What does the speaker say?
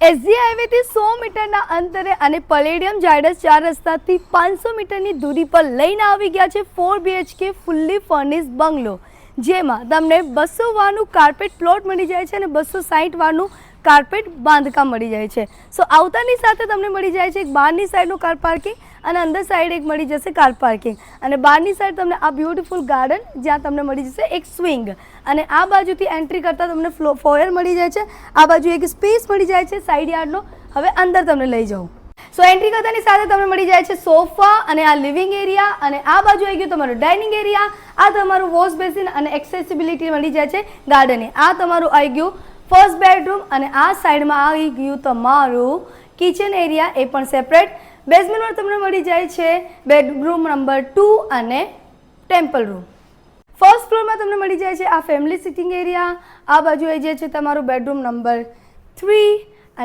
SG હાઈવેથી 100 મીટરના અંતરે અને પલેડિયમ ઝાયડસ 4 રસ્તાથી 500 મીટરની દૂરી પર લઈને આવી ગયા છે 4 BHK ફુલ્લી ફર્નિશ્ડ બંગલો, જેમાં તમને 200 વારનું કાર્પેટ પ્લોટ મળી જાય છે અને 260 વારનું કાર્પેટ બાંધકામ મળી જાય છે. સો આવતાની સાથે તમને મળી જાય છે એક બહારની સાઈડનું કાર પાર્કિંગ અને અંદર સાઈડ એક મળી જશે કાર પાર્કિંગ, અને બહારની સાઈડ તમને આ બ્યુટીફુલ ગાર્ડન જ્યાં તમને મળી જશે એક સ્વિંગ, અને આ બાજુથી એન્ટ્રી કરતાં તમને ફોયર મળી જાય છે. આ બાજુ એક સ્પેસ મળી જાય છે સાઈડ યાર્ડનો. હવે અંદર તમને લઈ જાઉં. સો એન્ટ્રી કરતાની સાથે તમને મળી જાય છે સોફા અને આ લિવિંગ એરિયા, અને આ બાજુ આવી ગયું તમારું ડાઇનિંગ એરિયા, આ તમારું વોશ બેસિન અને એક્સેસિબિલિટી મળી જાય છે ગાર્ડને. આ તમારું આવી ગયું ફર્સ્ટ બેડરૂમ, અને આ સાઈડમાં આવી ગયું તમારું કિચન એરિયા, એ પણ સેપરેટ. બેઝમેન્ટમાં તમને મળી જાય છે બેડરૂમ નંબર 2 અને ટેમ્પલ રૂમ. ફર્સ્ટ ફ્લોરમાં તમને મળી જાય છે આ ફેમિલી સિટિંગ એરિયા, આ બાજુ આવી જાય છે તમારું બેડરૂમ નંબર 3